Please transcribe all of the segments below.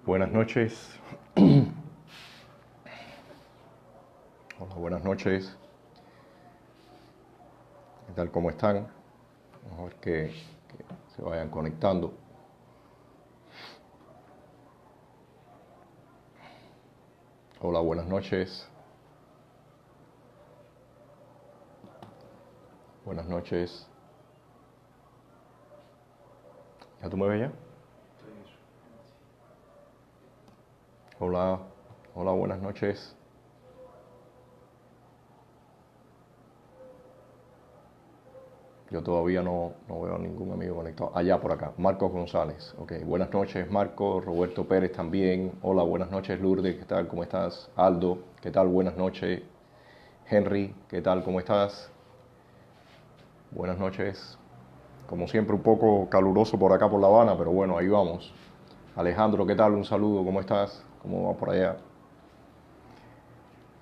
Buenas noches. Hola, buenas noches. ¿Qué tal? ¿Cómo están? Vamos a ver que se vayan conectando. Hola, buenas noches. Buenas noches. ¿Ya tú me ves ya? Hola, hola, buenas noches. Yo todavía no veo a ningún amigo conectado. Allá por acá, Marcos González. Ok, buenas noches, Marcos. Roberto Pérez también. Hola, buenas noches, Lourdes. ¿Qué tal? ¿Cómo estás? Aldo, ¿qué tal? Buenas noches. Henry, ¿qué tal? ¿Cómo estás? Buenas noches. Como siempre, un poco caluroso por acá por La Habana, pero bueno, ahí vamos. Alejandro, ¿qué tal? Un saludo, ¿cómo estás? ¿Cómo va por allá?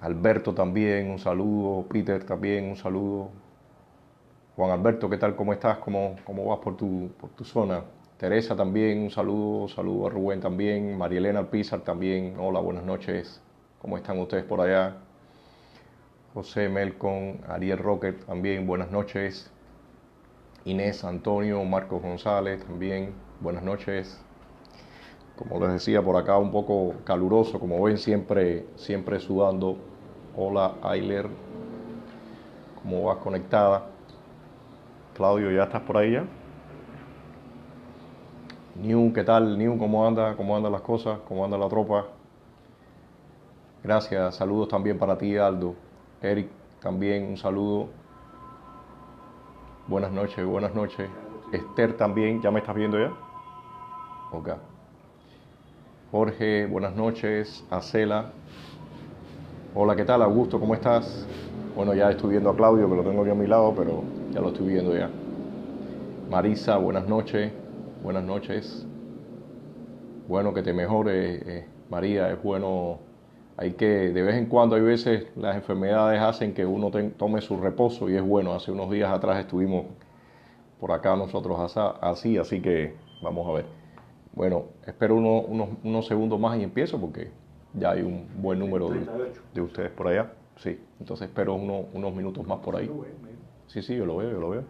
Alberto también, un saludo. Peter también, un saludo. Juan Alberto, ¿qué tal? ¿Cómo estás? ¿Cómo vas por tu zona? Teresa también, un saludo. Saludo a Rubén también. Marielena Alpizar también. Hola, buenas noches. ¿Cómo están ustedes por allá? José Melcon, Ariel Rocket también, buenas noches. Inés Antonio, Marcos González también, buenas noches. Como les decía, por acá un poco caluroso, como ven, siempre sudando. Hola, Ayler, ¿cómo vas conectada? Claudio, ¿ya estás por ahí ya? New, ¿qué tal? New, ¿cómo anda? ¿Cómo andan las cosas? ¿Cómo anda la tropa? Gracias, saludos también para ti, Aldo. Eric, también un saludo. Buenas noches, buenas noches. Esther también, ¿ya me estás viendo ya? Ok. Jorge, buenas noches. Acela, hola, ¿qué tal? Augusto, ¿cómo estás? Bueno, ya estoy viendo a Claudio, que lo tengo aquí a mi lado, pero ya lo estoy viendo ya. Marisa, buenas noches. Buenas noches. Bueno, que te mejores, María, es bueno. Hay que, de vez en cuando, hay veces las enfermedades hacen que uno tome su reposo y es bueno. Hace unos días atrás estuvimos por acá nosotros así que vamos a ver. Bueno, espero unos segundos más y empiezo porque ya hay un buen número de ustedes por allá. Sí, entonces espero unos minutos más por ahí. Sí, sí, yo lo veo, yo lo veo.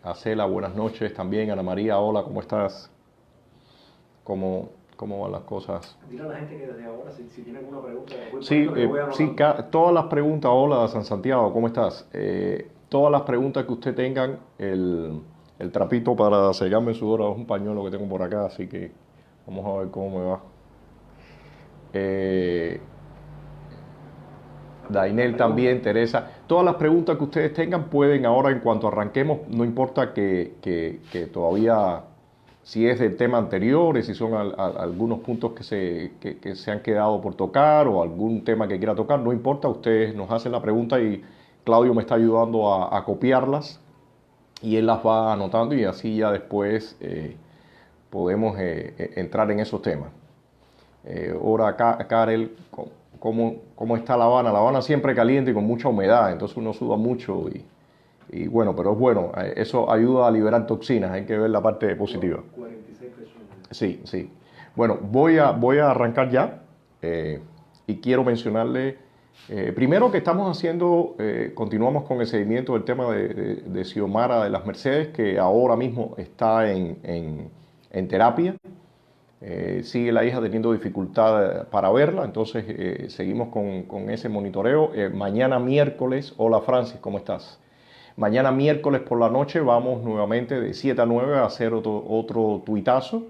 Acela, buenas noches también. Ana María, hola, ¿cómo estás? ¿Cómo van las cosas? Dile a la gente que desde ahora, si tienen alguna pregunta, voy Sí, poniendo, les voy sí, anotando. todas las preguntas, hola San Santiago, ¿cómo estás? Todas las preguntas que usted tengan, el trapito para secarme el sudor es un pañuelo que tengo por acá, así que vamos a ver cómo me va. Eh, La Dainel pregunta. también, Teresa, todas las preguntas que ustedes tengan pueden ahora en cuanto arranquemos, no importa que todavía, si es del tema anteriores, si son algunos puntos que se han quedado por tocar o algún tema que quiera tocar, no importa, ustedes nos hacen la pregunta y Claudio me está ayudando a copiarlas y él las va anotando y así ya después podemos entrar en esos temas. Ahora, Karel, ¿cómo está La Habana? La Habana siempre caliente y con mucha humedad, entonces uno suda mucho y bueno, pero es bueno, eso ayuda a liberar toxinas, hay que ver la parte positiva. 46 personas. Sí, sí. Bueno, voy a arrancar ya y quiero mencionarle, primero que estamos haciendo, continuamos con el seguimiento del tema de Xiomara de las Mercedes, que ahora mismo está en terapia. Sigue la hija teniendo dificultad para verla, entonces seguimos con ese monitoreo. Mañana miércoles, hola Francis, ¿cómo estás? Mañana miércoles por la noche vamos nuevamente de 7 a 9 a hacer otro tuitazo.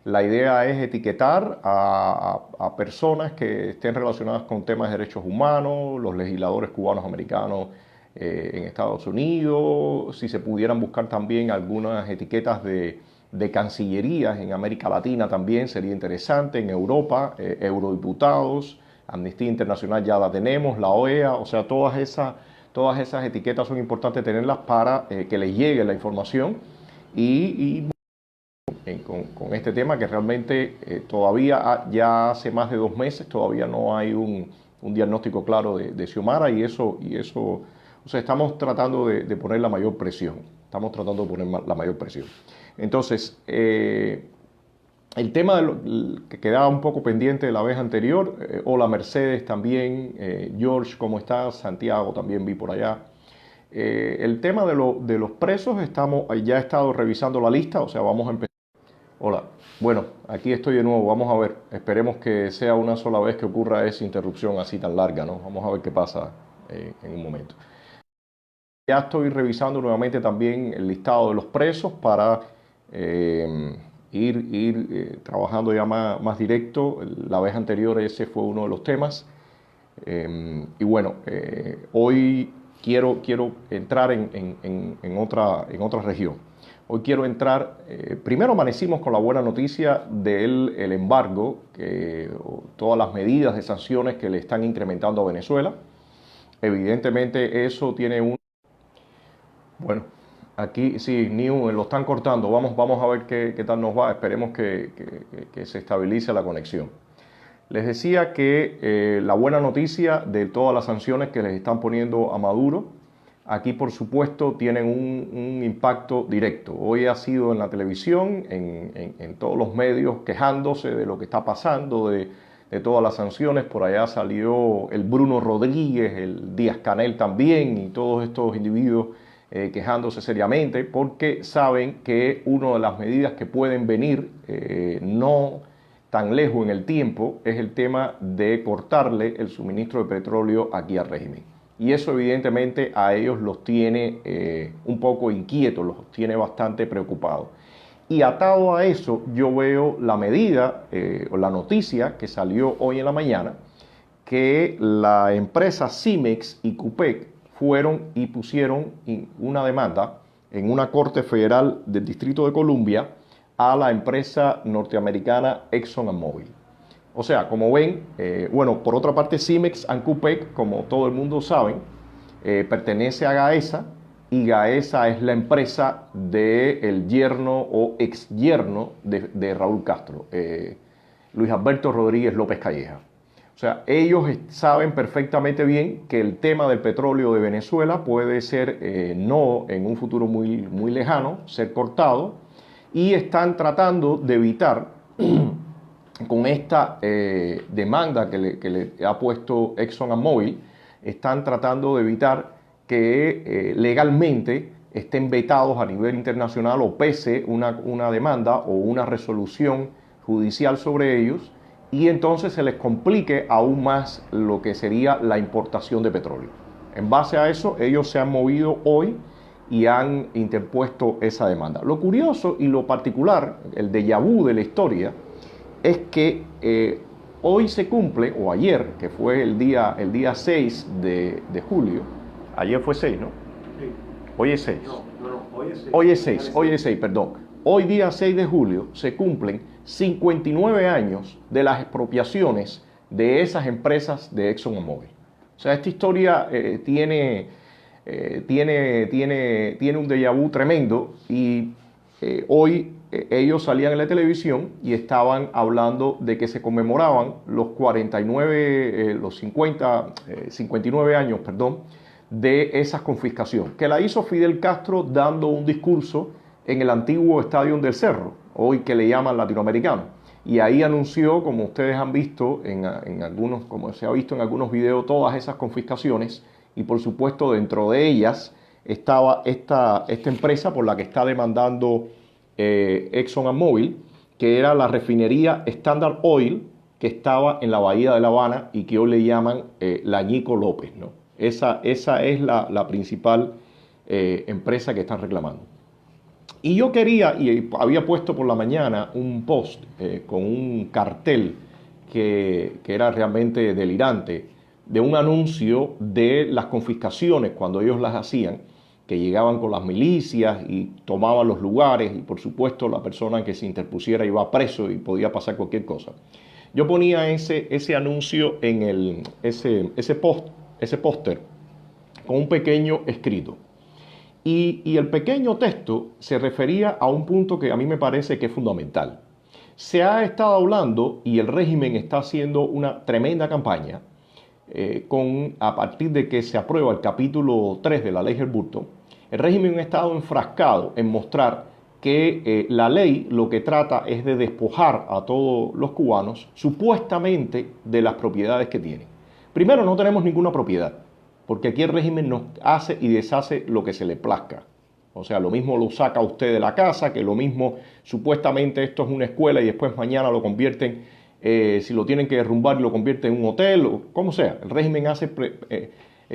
La idea es etiquetar a personas que estén relacionadas con temas de derechos humanos, los legisladores cubanos americanos en Estados Unidos, si se pudieran buscar también algunas etiquetas de cancillerías en América Latina también sería interesante, en Europa, eurodiputados, Amnistía Internacional ya la tenemos, la OEA, o sea, todas esas etiquetas son importantes tenerlas para que les llegue la información y con este tema que realmente todavía ya hace más de 2 meses todavía no hay un diagnóstico claro de Xiomara y eso, o sea, estamos tratando de poner la mayor presión, estamos tratando de poner la mayor presión. Entonces, el tema que quedaba un poco pendiente de la vez anterior, hola Mercedes también, George, ¿cómo estás? Santiago también vi por allá. El tema de los presos, ya he estado revisando la lista, o sea, vamos a empezar. Hola, bueno, aquí estoy de nuevo, vamos a ver, esperemos que sea una sola vez que ocurra esa interrupción así tan larga, ¿no? Vamos a ver qué pasa en un momento. Ya estoy revisando nuevamente también el listado de los presos para ir trabajando ya más directo. La vez anterior ese fue uno de los temas. Y bueno, hoy quiero entrar en otra región. Hoy quiero entrar, primero amanecimos con la buena noticia del el embargo, todas las medidas de sanciones que le están incrementando a Venezuela. Evidentemente eso tiene un... Bueno, aquí sí, New lo están cortando. Vamos a ver qué tal nos va. Esperemos que se estabilice la conexión. Les decía que la buena noticia de todas las sanciones que les están poniendo a Maduro, aquí por supuesto tienen un impacto directo. Hoy ha sido en la televisión, en todos los medios, quejándose de lo que está pasando, de todas las sanciones. Por allá salió el Bruno Rodríguez, el Díaz Canel también, y todos estos individuos quejándose seriamente porque saben que una de las medidas que pueden venir no tan lejos en el tiempo es el tema de cortarle el suministro de petróleo aquí al régimen. Y eso evidentemente a ellos los tiene un poco inquietos, los tiene bastante preocupados. Y atado a eso yo veo la medida o la noticia que salió hoy en la mañana que la empresa Cimex y Cupec fueron y pusieron una demanda en una corte federal del Distrito de Columbia a la empresa norteamericana ExxonMobil. O sea, como ven, bueno, por otra parte Cimex and Cupec, como todo el mundo sabe, pertenece a Gaesa y Gaesa es la empresa del yerno o ex yerno de Raúl Castro, Luis Alberto Rodríguez López Calleja. O sea, ellos saben perfectamente bien que el tema del petróleo de Venezuela puede ser, no en un futuro muy lejano, ser cortado, y están tratando de evitar, con esta demanda que le ha puesto ExxonMobil, están tratando de evitar que legalmente estén vetados a nivel internacional o pese una demanda o una resolución judicial sobre ellos, y entonces se les complique aún más lo que sería la importación de petróleo. En base a eso, ellos se han movido hoy y han interpuesto esa demanda. Lo curioso y lo particular, el déjà vu de la historia, es que hoy se cumple, o ayer, que fue el día 6 de julio, ayer fue 6, ¿no? Sí. Hoy es 6. No, hoy es 6. Hoy es 6, perdón. Hoy día 6 de julio se cumplen 59 años de las expropiaciones de esas empresas de ExxonMobil. O sea, esta historia tiene un déjà vu tremendo y hoy ellos salían en la televisión y estaban hablando de que se conmemoraban los 59 años, perdón, de esa confiscación, que la hizo Fidel Castro dando un discurso en el antiguo Estadio del Cerro, hoy que le llaman latinoamericano. Y ahí anunció, como ustedes han visto en algunos, como se ha visto en algunos videos, todas esas confiscaciones. Y por supuesto dentro de ellas estaba esta empresa por la que está demandando ExxonMobil, que era la refinería Standard Oil, que estaba en la Bahía de La Habana y que hoy le llaman la Ñico López, ¿no? Esa es la principal empresa que están reclamando. Y yo quería, y había puesto por la mañana un post con un cartel que era realmente delirante, de un anuncio de las confiscaciones cuando ellos las hacían, que llegaban con las milicias y tomaban los lugares y por supuesto la persona que se interpusiera iba preso y podía pasar cualquier cosa. Yo ponía ese anuncio en ese póster con un pequeño escrito. Y el pequeño texto se refería a un punto que a mí me parece que es fundamental. Se ha estado hablando y el régimen está haciendo una tremenda campaña a partir de que se aprueba el capítulo 3 de la ley Burton. El régimen ha estado enfrascado en mostrar que la ley lo que trata es de despojar a todos los cubanos supuestamente de las propiedades que tienen. Primero, no tenemos ninguna propiedad, porque aquí el régimen nos hace y deshace lo que se le plazca. O sea, lo mismo lo saca usted de la casa, que lo mismo supuestamente esto es una escuela y después mañana lo convierten, si lo tienen que derrumbar, lo convierten en un hotel, o como sea. El régimen hace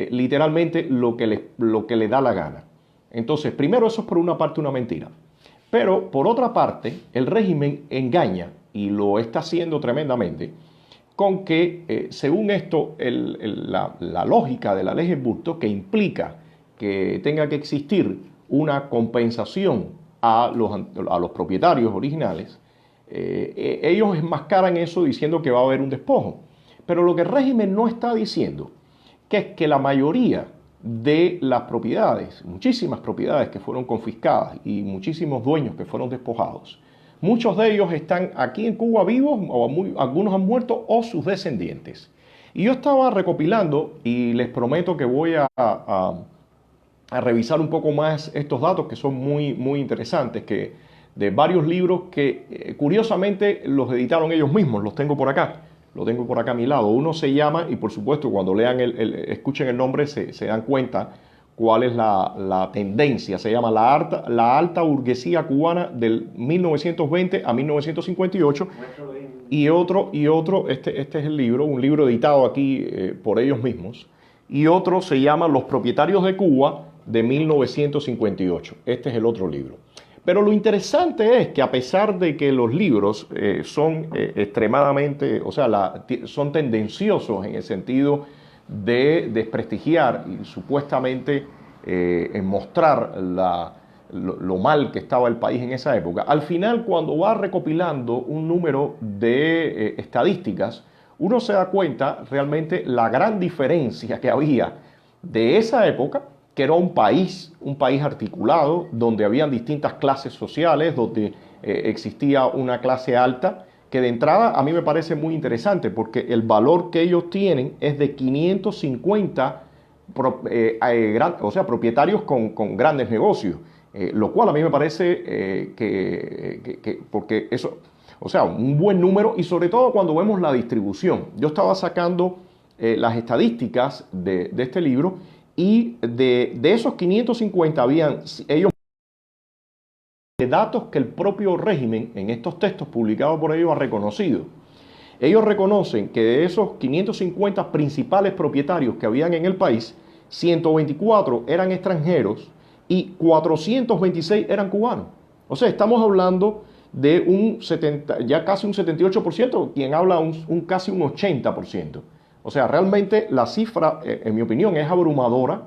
literalmente lo que le da la gana. Entonces, primero eso es por una parte una mentira. Pero por otra parte, el régimen engaña, y lo está haciendo tremendamente, con que, según esto, la lógica de la ley Burto, que implica que tenga que existir una compensación a los propietarios originales, ellos enmascaran eso diciendo que va a haber un despojo. Pero lo que el régimen no está diciendo, que es que la mayoría de las propiedades, muchísimas propiedades que fueron confiscadas y muchísimos dueños que fueron despojados, muchos de ellos están aquí en Cuba vivos, o algunos han muerto, o sus descendientes. Y yo estaba recopilando, y les prometo que voy a revisar un poco más estos datos que son muy, muy interesantes, que de varios libros que curiosamente los editaron ellos mismos, los tengo por acá. Lo tengo por acá a mi lado. Uno se llama, y por supuesto cuando lean escuchen el nombre se dan cuenta cuál es la tendencia. Se llama la alta burguesía cubana del 1920 a 1958. Y otro, este es el libro, un libro editado aquí por ellos mismos. Y otro se llama Los propietarios de Cuba de 1958. Este es el otro libro. Pero lo interesante es que a pesar de que los libros son extremadamente, o sea, son tendenciosos en el sentido de desprestigiar y supuestamente en mostrar lo mal que estaba el país en esa época, al final cuando va recopilando un número de estadísticas, uno se da cuenta realmente la gran diferencia que había de esa época, que era un país articulado, donde habían distintas clases sociales, donde existía una clase alta, que de entrada a mí me parece muy interesante, porque el valor que ellos tienen es de 550 propietarios con grandes negocios, lo cual a mí me parece porque eso, o sea, un buen número, y sobre todo cuando vemos la distribución. Yo estaba sacando las estadísticas de este libro, y de esos 550 habían ellos datos que el propio régimen en estos textos publicados por ellos ha reconocido. Ellos reconocen que de esos 550 principales propietarios que habían en el país, 124 eran extranjeros y 426 eran cubanos. O sea, estamos hablando de ya casi un 78%, quien habla casi un 80%. O sea, realmente la cifra, en mi opinión, es abrumadora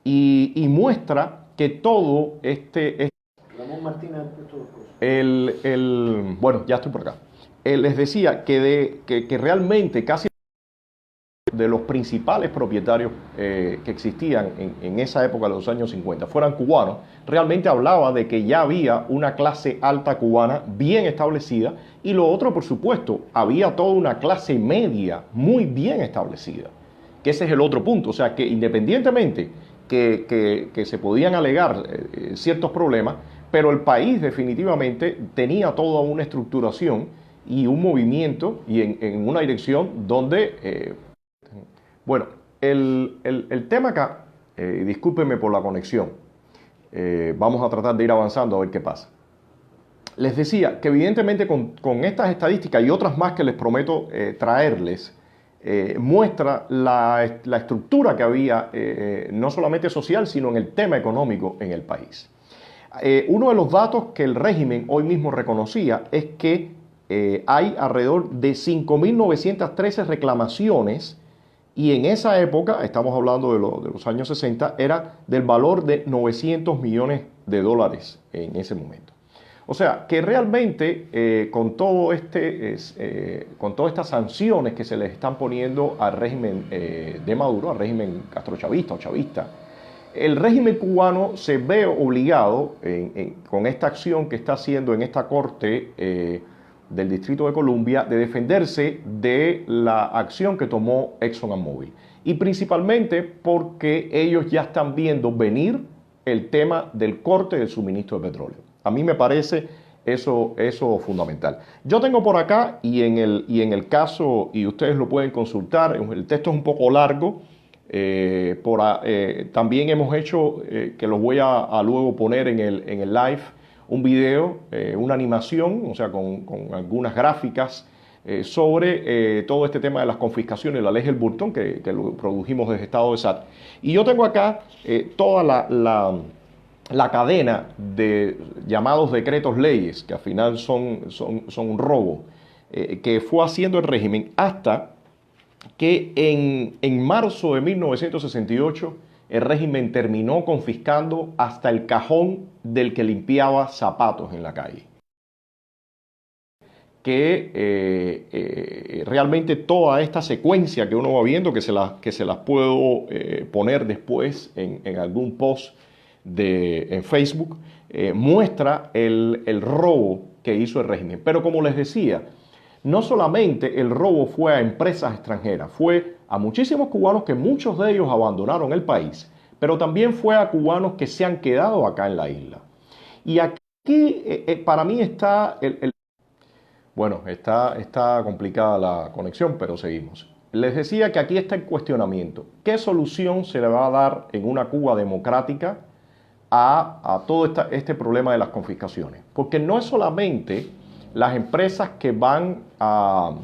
y muestra que todo Ramón Martínez, bueno, ya estoy por acá. Les decía que realmente casi de los principales propietarios que existían en esa época de los años 50 fueran cubanos, realmente hablaba de que ya había una clase alta cubana bien establecida, y lo otro, por supuesto, había toda una clase media muy bien establecida, que ese es el otro punto. O sea, que independientemente que se podían alegar ciertos problemas, pero el país definitivamente tenía toda una estructuración y un movimiento y en una dirección donde... Bueno, el tema acá, discúlpenme por la conexión, vamos a tratar de ir avanzando a ver qué pasa. Les decía que evidentemente con estas estadísticas y otras más que les prometo traerles, muestra la estructura que había, no solamente social, sino en el tema económico en el país. Uno de los datos que el régimen hoy mismo reconocía es que hay alrededor de 5.913 reclamaciones, y en esa época, estamos hablando de los años 60, era del valor de 900 millones de dólares en ese momento. O sea, que realmente con todas estas sanciones que se les están poniendo al régimen de Maduro, al régimen castrochavista o chavista, el régimen cubano se ve obligado con esta acción que está haciendo en esta corte del Distrito de Columbia de defenderse de la acción que tomó ExxonMobil, y principalmente porque ellos ya están viendo venir el tema del corte del suministro de petróleo. A mí me parece eso fundamental. Yo tengo por acá, y en el caso, y ustedes lo pueden consultar, el texto es un poco largo, también hemos hecho, que los voy a luego poner en el live, un video, una animación, o sea, con algunas gráficas sobre todo este tema de las confiscaciones, la ley del Burton, que lo produjimos desde Estado de SAT. Y yo tengo acá toda la cadena de llamados decretos leyes, que al final son un robo, que fue haciendo el régimen hasta que en marzo de 1968 el régimen terminó confiscando hasta el cajón del que limpiaba zapatos en la calle. Que realmente toda esta secuencia que uno va viendo, que se las puedo poner después en algún post en Facebook, muestra el robo que hizo el régimen. Pero como les decía, no solamente el robo fue a empresas extranjeras, fue a muchísimos cubanos que muchos de ellos abandonaron el país, pero también fue a cubanos que se han quedado acá en la isla. Y aquí para mí está Bueno, está complicada la conexión, pero seguimos. Les decía que aquí está el cuestionamiento. ¿Qué solución se le va a dar en una Cuba democrática a todo este problema de las confiscaciones? Porque no es solamente las empresas que van a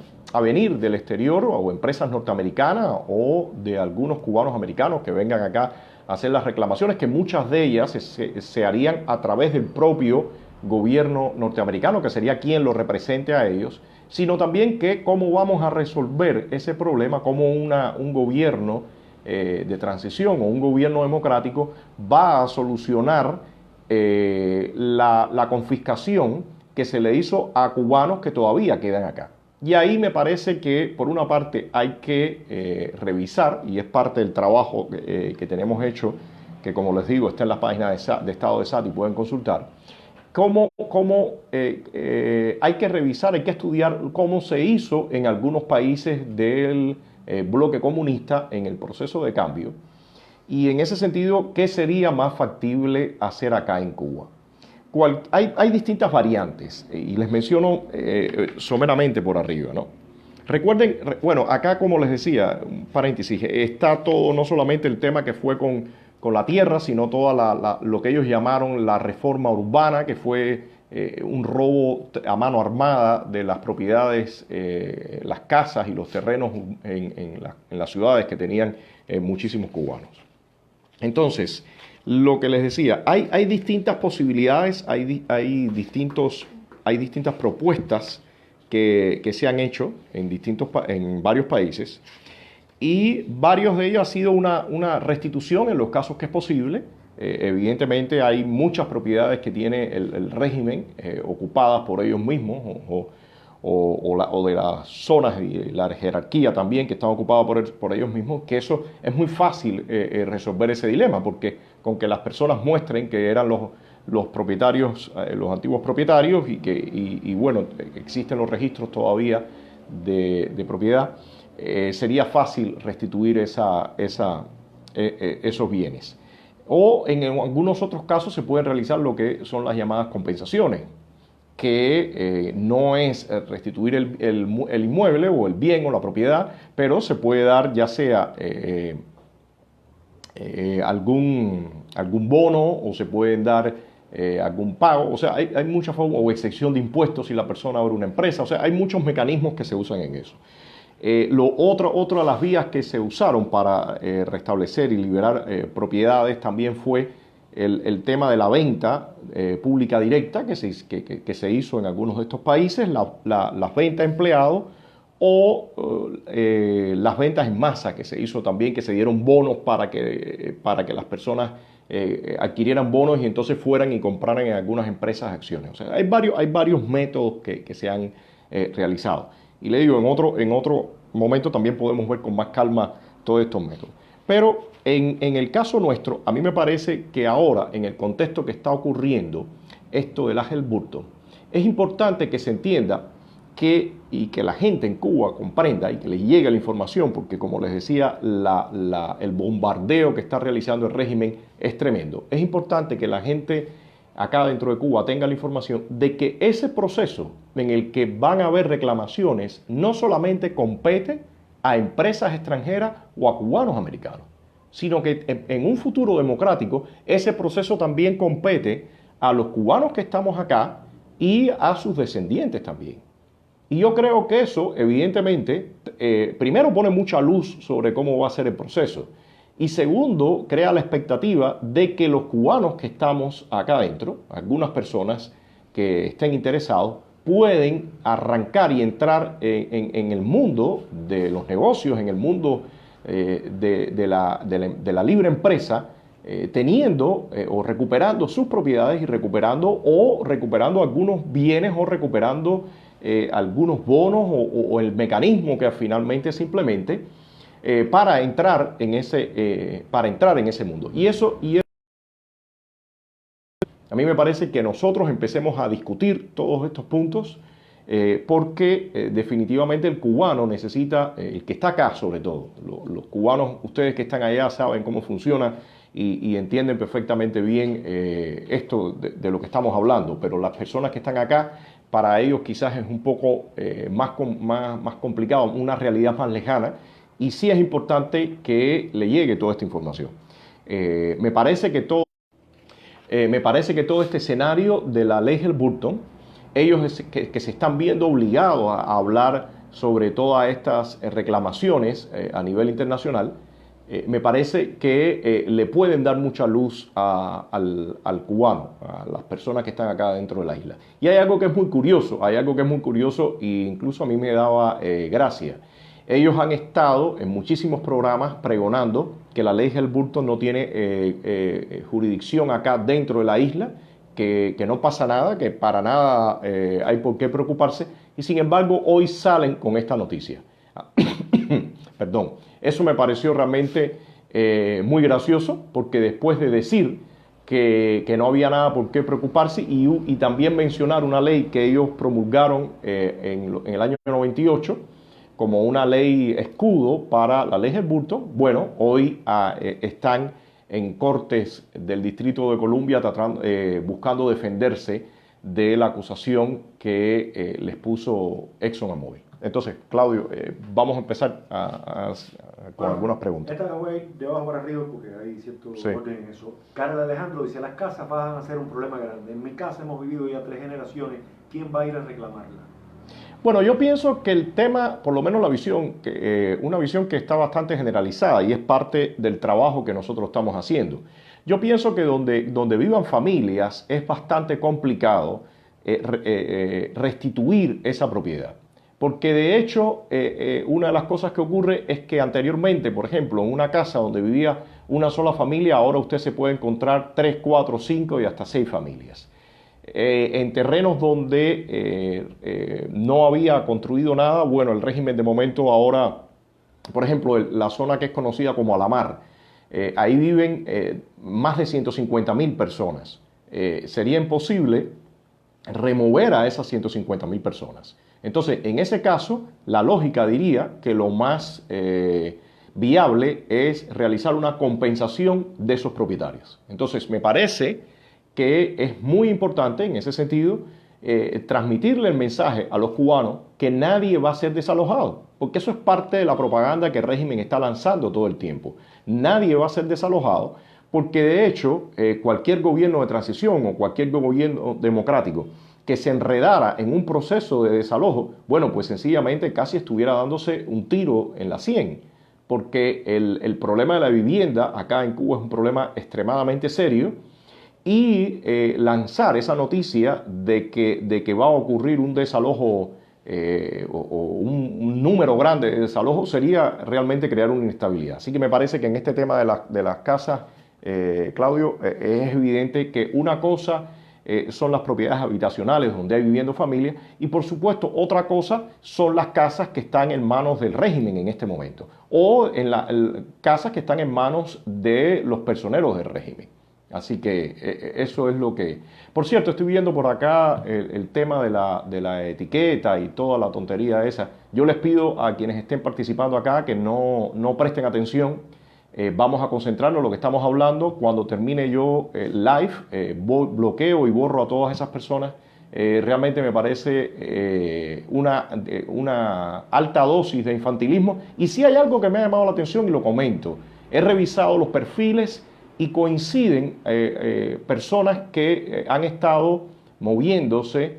venir del exterior o empresas norteamericanas o de algunos cubanos americanos que vengan acá a hacer las reclamaciones, que muchas de ellas se harían a través del propio gobierno norteamericano, que sería quien lo represente a ellos, sino también que cómo vamos a resolver ese problema, cómo un gobierno de transición o un gobierno democrático va a solucionar la confiscación que se le hizo a cubanos que todavía quedan acá. Y ahí me parece que, por una parte, hay que revisar, y es parte del trabajo que tenemos hecho, que como les digo, está en la página de Estado de SAT y pueden consultar, cómo hay que revisar, hay que estudiar cómo se hizo en algunos países del bloque comunista en el proceso de cambio, y en ese sentido, ¿qué sería más factible hacer acá en Cuba? Hay distintas variantes, y les menciono someramente por arriba, ¿no? Recuerden, bueno, acá como les decía, un paréntesis, está todo, no solamente el tema que fue con la tierra, sino toda lo que ellos llamaron la reforma urbana, que fue un robo a mano armada de las propiedades, las casas y los terrenos en las ciudades que tenían muchísimos cubanos. Entonces, lo que les decía, hay distintas posibilidades, hay distintas propuestas que se han hecho en varios países, y varios de ellos ha sido una restitución en los casos que es posible. Evidentemente hay muchas propiedades que tiene el régimen ocupadas por ellos mismos o de las zonas y la jerarquía también que están ocupadas por ellos mismos, que eso es muy fácil resolver ese dilema, porque con que las personas muestren que eran los propietarios, los antiguos propietarios, y bueno, existen los registros todavía de propiedad, sería fácil restituir esos bienes. O en algunos otros casos se pueden realizar lo que son las llamadas compensaciones, que no es restituir el inmueble o el bien o la propiedad, pero se puede dar ya sea algún bono, o se pueden dar algún pago, o sea, hay muchas formas, o excepción de impuestos si la persona abre una empresa, o sea, hay muchos mecanismos que se usan en eso. Otra de las vías que se usaron para restablecer y liberar propiedades también fue el tema de la venta pública directa que se hizo en algunos de estos países, las ventas a empleados, o las ventas en masa que se hizo también, que se dieron bonos para que las personas adquirieran bonos y entonces fueran y compraran en algunas empresas acciones. O sea, hay varios métodos que se han realizado. Y le digo, en otro momento también podemos ver con más calma todos estos métodos. Pero en el caso nuestro, a mí me parece que ahora, en el contexto que está ocurriendo esto del Ángel Burton, es importante que se entienda y que la gente en Cuba comprenda y que les llegue la información, porque como les decía, el bombardeo que está realizando el régimen es tremendo. Es importante que la gente acá dentro de Cuba tengan la información de que ese proceso en el que van a haber reclamaciones no solamente compete a empresas extranjeras o a cubanos americanos, sino que en un futuro democrático ese proceso también compete a los cubanos que estamos acá y a sus descendientes también. Y yo creo que eso, evidentemente, primero pone mucha luz sobre cómo va a ser el proceso. Y segundo, crea la expectativa de que los cubanos que estamos acá adentro, algunas personas que estén interesados, pueden arrancar y entrar en el mundo de los negocios, en el mundo de la libre empresa, teniendo o recuperando sus propiedades y recuperando algunos bienes o recuperando algunos bonos o el mecanismo que finalmente se implemente para entrar en ese mundo. Y a mí me parece que nosotros empecemos a discutir todos estos puntos porque definitivamente el cubano necesita, el que está acá sobre todo, los cubanos, ustedes que están allá saben cómo funciona y entienden perfectamente bien esto de lo que estamos hablando, pero las personas que están acá, para ellos quizás es un poco más complicado, una realidad más lejana, y sí es importante que le llegue toda esta información. Me parece que todo este escenario de la ley Helms-Burton, ellos que se están viendo obligados a hablar sobre todas estas reclamaciones a nivel internacional, me parece que le pueden dar mucha luz al cubano, a las personas que están acá dentro de la isla. Y hay algo que es muy curioso, e incluso a mí me daba gracia. Ellos han estado en muchísimos programas pregonando que la ley Helms-Burton no tiene jurisdicción acá dentro de la isla, que no pasa nada, que para nada hay por qué preocuparse, y sin embargo hoy salen con esta noticia. Perdón, eso me pareció realmente muy gracioso, porque después de decir que no había nada por qué preocuparse y también mencionar una ley que ellos promulgaron en el año 98, como una ley escudo para la ley Helms-Burton, bueno, hoy están en cortes del Distrito de Columbia buscando defenderse de la acusación que les puso ExxonMobil. Entonces, Claudio, vamos a empezar con algunas preguntas. Esta la voy a ir de abajo para arriba porque hay cierto orden en eso. Carla Alejandro dice, las casas van a ser un problema grande. En mi casa hemos vivido ya 3 generaciones. ¿Quién va a ir a reclamarla? Bueno, yo pienso que el tema, por lo menos la visión, una visión que está bastante generalizada y es parte del trabajo que nosotros estamos haciendo. Yo pienso que donde vivan familias es bastante complicado restituir esa propiedad. Porque de hecho, una de las cosas que ocurre es que anteriormente, por ejemplo, en una casa donde vivía una sola familia, ahora usted se puede encontrar 3, 4, 5 y hasta 6 familias. En terrenos donde no había construido nada, bueno, el régimen de momento ahora, por ejemplo, la zona que es conocida como Alamar, ahí viven más de 150.000 personas. Sería imposible remover a esas 150.000 personas. Entonces, en ese caso, la lógica diría que lo más viable es realizar una compensación de esos propietarios. Entonces, me parece que es muy importante en ese sentido transmitirle el mensaje a los cubanos que nadie va a ser desalojado, porque eso es parte de la propaganda que el régimen está lanzando todo el tiempo. Nadie va a ser desalojado porque de hecho cualquier gobierno de transición o cualquier gobierno democrático que se enredara en un proceso de desalojo, bueno, pues sencillamente casi estuviera dándose un tiro en la sien, porque el problema de la vivienda acá en Cuba es un problema extremadamente serio. Y lanzar esa noticia de que va a ocurrir un desalojo o un número grande de desalojos sería realmente crear una inestabilidad. Así que me parece que en este tema de las casas, Claudio, es evidente que una cosa son las propiedades habitacionales donde hay viviendo familias y por supuesto otra cosa son las casas que están en manos del régimen en este momento o casas que están en manos de los personeros del régimen. Así que eso es lo que... Por cierto, estoy viendo por acá el tema de la etiqueta y toda la tontería esa. Yo les pido a quienes estén participando acá que no presten atención Vamos a concentrarnos en lo que estamos hablando. Cuando termine yo live, bloqueo y borro a todas esas personas. Realmente me parece una alta dosis de infantilismo. Y si hay algo que me ha llamado la atención y lo comento, he revisado los perfiles y coinciden personas que han estado moviéndose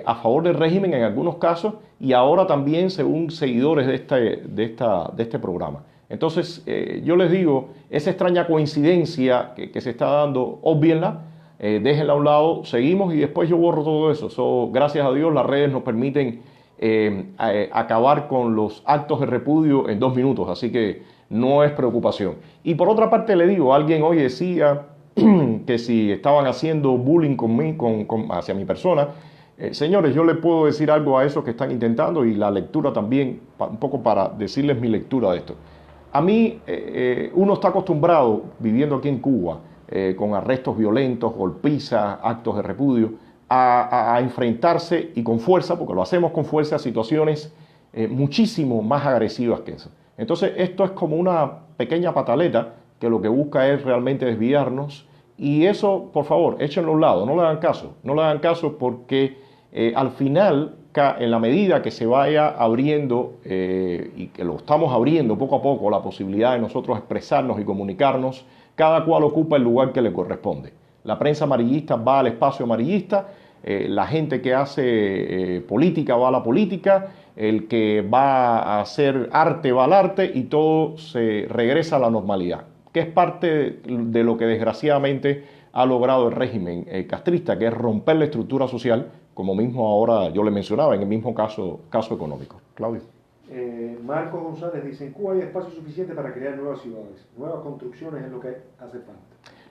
a favor del régimen en algunos casos y ahora también según seguidores de este programa. Entonces, yo les digo, esa extraña coincidencia que se está dando, óbvienla, déjenla a un lado, seguimos y después yo borro todo eso. Gracias a Dios las redes nos permiten acabar con los actos de repudio en 2 minutos, así que no es preocupación. Y por otra parte le digo, alguien hoy decía que si estaban haciendo bullying hacia mi persona, señores, yo les puedo decir algo a esos que están intentando y la lectura también, un poco para decirles mi lectura de esto. A mí, uno está acostumbrado, viviendo aquí en Cuba, con arrestos violentos, golpizas, actos de repudio, a enfrentarse y con fuerza, porque lo hacemos con fuerza, a situaciones muchísimo más agresivas que eso. Entonces, esto es como una pequeña pataleta que lo que busca es realmente desviarnos y eso, por favor, échenlo a un lado, no le hagan caso. No le hagan caso porque al final, en la medida que se vaya abriendo y que lo estamos abriendo poco a poco, la posibilidad de nosotros expresarnos y comunicarnos, cada cual ocupa el lugar que le corresponde. La prensa amarillista va al espacio amarillista, la gente que hace política va a la política, el que va a hacer arte va al arte y todo se regresa a la normalidad, que es parte de lo que desgraciadamente ha logrado el régimen castrista, que es romper la estructura social, como mismo ahora yo le mencionaba, en el mismo caso económico. Claudio. Marcos González dice, en Cuba hay espacio suficiente para crear nuevas ciudades, nuevas construcciones es lo que hace falta.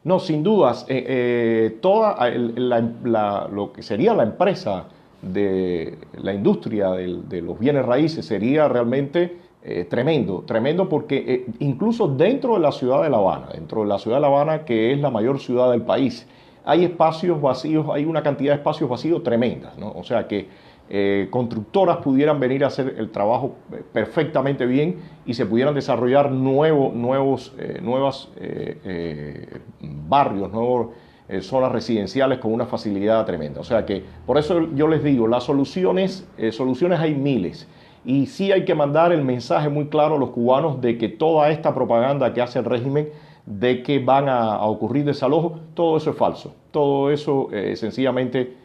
No, sin dudas, lo que sería la empresa de la industria de los bienes raíces sería realmente tremendo porque incluso dentro de la ciudad de La Habana, que es la mayor ciudad del país, hay espacios vacíos, hay una cantidad de espacios vacíos tremendas, ¿no? O sea que constructoras pudieran venir a hacer el trabajo perfectamente bien y se pudieran desarrollar nuevos barrios, nuevas zonas residenciales con una facilidad tremenda. O sea que por eso yo les digo, las soluciones hay miles y sí hay que mandar el mensaje muy claro a los cubanos de que toda esta propaganda que hace el régimen de que van a ocurrir desalojos, todo eso es falso, todo eso sencillamente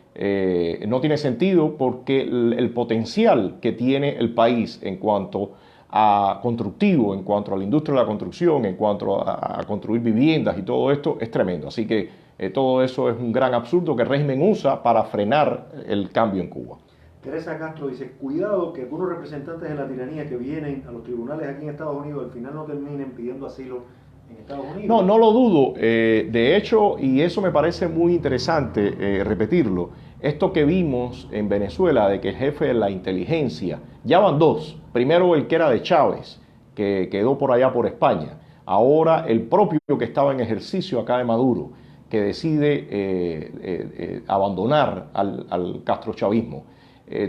no tiene sentido porque el potencial que tiene el país en cuanto a constructivo, en cuanto a la industria de la construcción, en cuanto a construir viviendas y todo esto es tremendo. Así que todo eso es un gran absurdo que el régimen usa para frenar el cambio en Cuba. Teresa Castro dice, cuidado que algunos representantes de la tiranía que vienen a los tribunales aquí en Estados Unidos al final no terminen pidiendo asilo en Estados Unidos. No lo dudo. De hecho, y eso me parece muy interesante repetirlo, esto que vimos en Venezuela de que el jefe de la inteligencia, ya van 2, primero el que era de Chávez, que quedó por allá por España, ahora el propio que estaba en ejercicio acá de Maduro, que decide abandonar al castrochavismo.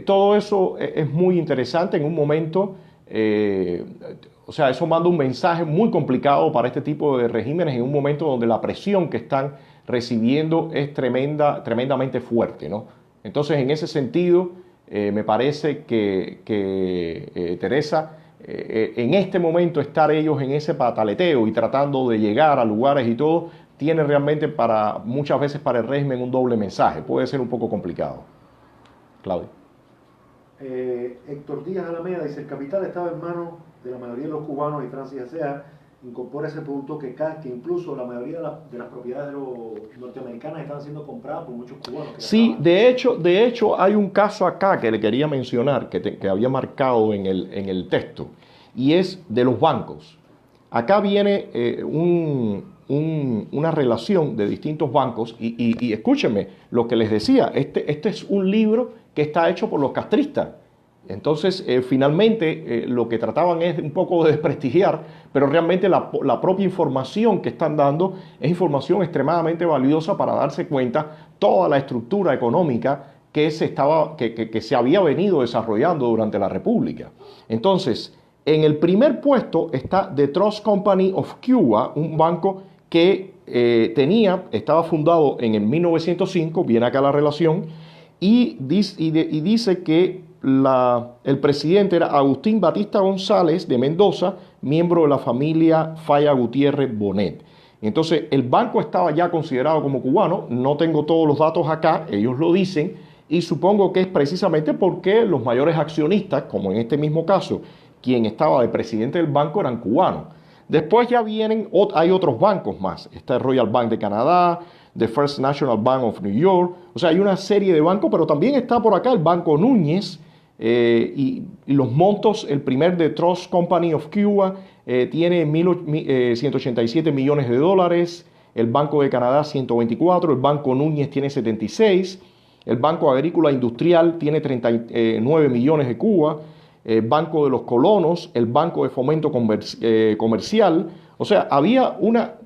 Todo eso es muy interesante en un momento, o sea, eso manda un mensaje muy complicado para este tipo de regímenes en un momento donde la presión que están recibiendo es tremendamente fuerte, ¿no? Entonces, en ese sentido, me parece que Teresa, en este momento estar ellos en ese pataleteo y tratando de llegar a lugares y todo, tiene realmente muchas veces para el régimen un doble mensaje. Puede ser un poco complicado. Claudio. Héctor Díaz Alameda dice, el capital estaba en manos de la mayoría de los cubanos y Francis Acea incorpora ese punto que incluso la mayoría de las propiedades de los norteamericanas están siendo compradas por muchos cubanos. Sí, de hecho hay un caso acá que le quería mencionar, que había marcado en el texto, y es de los bancos. Acá viene una relación de distintos bancos y escúchenme lo que les decía, este es un libro que está hecho por los castristas. Entonces, finalmente, lo que trataban es un poco de desprestigiar, pero realmente la propia información que están dando es información extremadamente valiosa para darse cuenta toda la estructura económica que se había venido desarrollando durante la República. Entonces, En el primer puesto está The Trust Company of Cuba, un banco que estaba fundado en el 1905, viene acá la relación, y dice que el presidente era Agustín Batista González de Mendoza, miembro de la familia Falla Gutiérrez Bonet. Entonces, el banco estaba ya considerado como cubano, no tengo todos los datos acá, ellos lo dicen, y supongo que es precisamente porque los mayores accionistas, como en este mismo caso, quien estaba de presidente del banco eran cubanos. Después ya hay otros bancos más. Está el Royal Bank de Canadá, the First National Bank of New York. O sea, hay una serie de bancos, pero también está por acá el Banco Núñez y los montos. El primer de Trust Company of Cuba tiene 187 millones de dólares. El Banco de Canadá 124. El Banco Núñez tiene 76. El Banco Agrícola Industrial tiene 39 millones de Cuba. Banco de los Colonos, el Banco de Fomento Comercial. O sea, había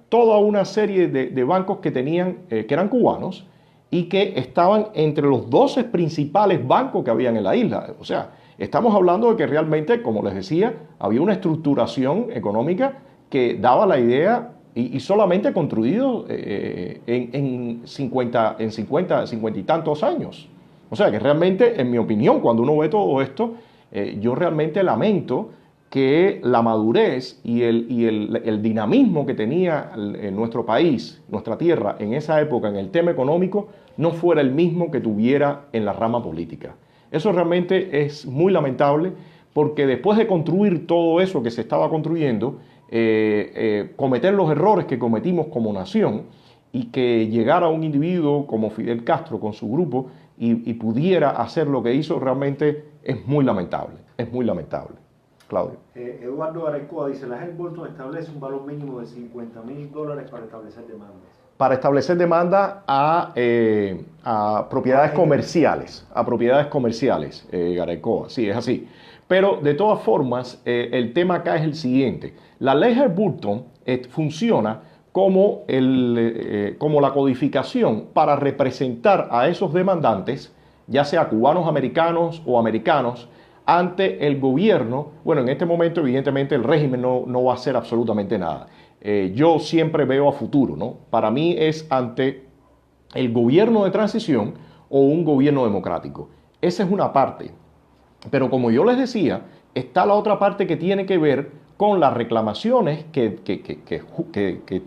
toda una serie de bancos que que eran cubanos y que estaban entre los 12 principales bancos que habían en la isla. O sea, estamos hablando de que realmente, como les decía, había una estructuración económica que daba la idea y solamente construido en 50 y tantos años. O sea, que realmente, en mi opinión, cuando uno ve todo esto, yo realmente lamento que la madurez y el dinamismo que tenía en nuestro país, nuestra tierra, en esa época, en el tema económico, no fuera el mismo que tuviera en la rama política. Eso realmente es muy lamentable porque después de construir todo eso que se estaba construyendo, cometer los errores que cometimos como nación y que llegara un individuo como Fidel Castro con su grupo y pudiera hacer lo que hizo, realmente es muy lamentable, Claudio. Eduardo Arecoa dice, la Helms-Burton establece un valor mínimo de $50,000 para establecer demandas. Para establecer demanda a propiedades comerciales, Arecoa, sí, es así. Pero de todas formas, el tema acá es el siguiente. La ley Helms-Burton funciona como la codificación para representar a esos demandantes, ya sea cubanos americanos o americanos, ante el gobierno. Bueno, en este momento evidentemente el régimen no va a hacer absolutamente nada. Yo siempre veo a futuro, ¿no? Para mí es ante el gobierno de transición o un gobierno democrático. Esa es una parte. Pero como yo les decía, está la otra parte que tiene que ver con las reclamaciones que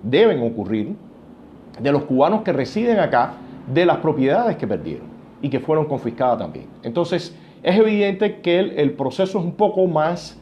deben ocurrir de los cubanos que residen acá, de las propiedades que perdieron y que fueron confiscadas también. Entonces, es evidente que el proceso es un poco más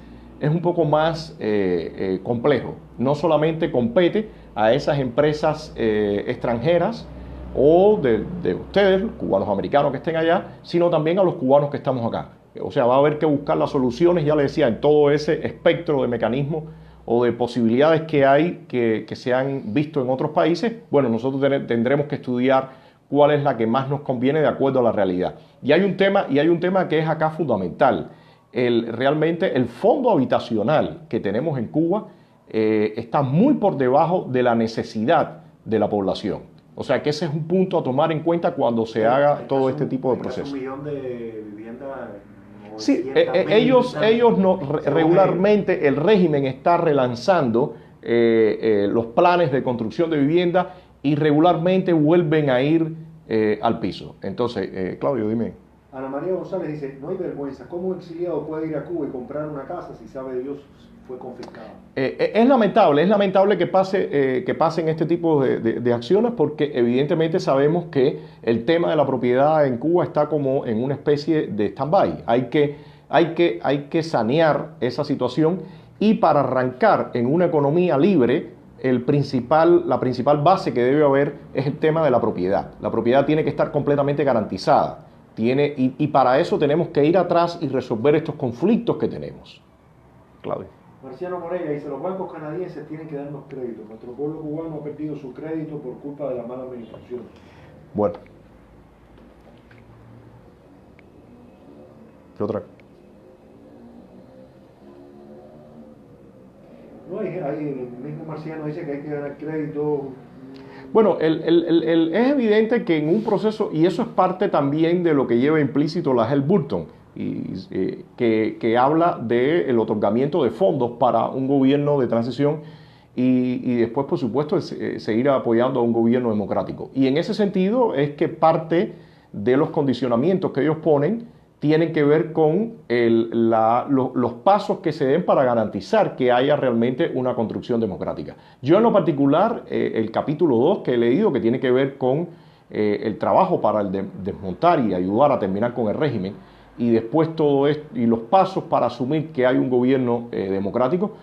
complejo. No solamente compete a esas empresas extranjeras o de ustedes, cubanos americanos que estén allá, sino también a los cubanos que estamos acá. O sea, va a haber que buscar las soluciones, ya les decía, en todo ese espectro de mecanismos o de posibilidades que hay que se han visto en otros países. Bueno, nosotros tendremos que estudiar cuál es la que más nos conviene de acuerdo a la realidad. Y hay un tema que es acá fundamental. Realmente el fondo habitacional que tenemos en Cuba está muy por debajo de la necesidad de la población. O sea que ese es un punto a tomar en cuenta cuando se haga todo este tipo de procesos. Un millón de viviendas. Sí, regularmente el régimen está relanzando los planes de construcción de vivienda y regularmente vuelven a ir al piso. Entonces, Claudio, dime. Ana María González dice, no hay vergüenza, ¿cómo un exiliado puede ir a Cuba y comprar una casa si sabe Dios fue confiscada? Es lamentable que pasen este tipo de acciones porque evidentemente sabemos que el tema de la propiedad en Cuba está como en una especie de stand-by. Hay que sanear esa situación y para arrancar en una economía libre, la principal base que debe haber es el tema de la propiedad. La propiedad tiene que estar completamente garantizada. Y para eso tenemos que ir atrás y resolver estos conflictos que tenemos. Claudio. Marciano Moreira dice, los bancos canadienses tienen que darnos crédito. Nuestro pueblo cubano ha perdido su crédito por culpa de la mala administración. Bueno. ¿Qué otra? No, el mismo Marciano dice que hay que ganar crédito. Bueno, es evidente que en un proceso, y eso es parte también de lo que lleva implícito la Helms-Burton, que habla del otorgamiento de fondos para un gobierno de transición y después, por supuesto, seguir apoyando a un gobierno democrático. Y en ese sentido es que parte de los condicionamientos que ellos ponen tienen que ver con los pasos que se den para garantizar que haya realmente una construcción democrática. Yo en lo particular, el capítulo 2 que he leído, que tiene que ver con el trabajo para desmontar y ayudar a terminar con el régimen, y después todo esto, y los pasos para asumir que hay un gobierno democrático,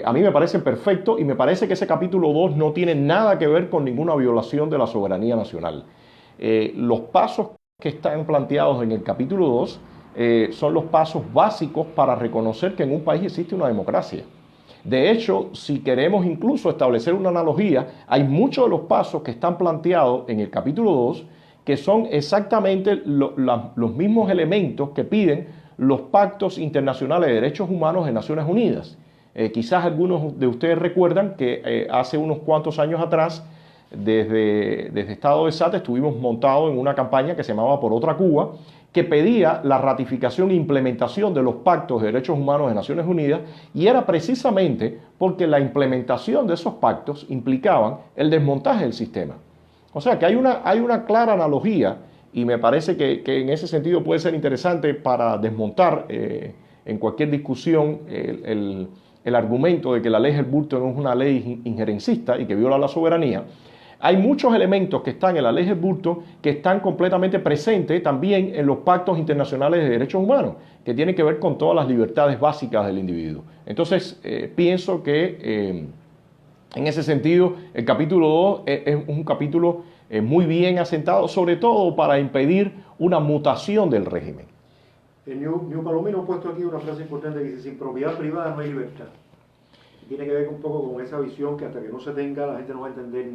a mí me parecen perfectos y me parece que ese capítulo 2 no tiene nada que ver con ninguna violación de la soberanía nacional. Los pasos que están planteados en el capítulo 2 son los pasos básicos para reconocer que en un país existe una democracia. De hecho, si queremos incluso establecer una analogía, hay muchos de los pasos que están planteados en el capítulo 2 que son exactamente los mismos elementos que piden los pactos internacionales de derechos humanos de Naciones Unidas. Quizás algunos de ustedes recuerdan que hace unos cuantos años atrás, desde Estado de SAT, estuvimos montados en una campaña que se llamaba Por Otra Cuba, que pedía la ratificación e implementación de los pactos de derechos humanos de Naciones Unidas, y era precisamente porque la implementación de esos pactos implicaban el desmontaje del sistema. O sea que hay una clara analogía, y me parece que en ese sentido puede ser interesante para desmontar en cualquier discusión el argumento de que la ley Helms-Burton es una ley injerencista y que viola la soberanía. Hay muchos elementos que están en la ley Helms-Burton que están completamente presentes también en los pactos internacionales de derechos humanos, que tienen que ver con todas las libertades básicas del individuo. Entonces, pienso que en ese sentido el capítulo 2 es un capítulo muy bien asentado, sobre todo para impedir una mutación del régimen. New Palomino ha puesto aquí una frase importante que dice: sin propiedad privada no hay libertad. Tiene que ver un poco con esa visión que hasta que no se tenga la gente no va a entender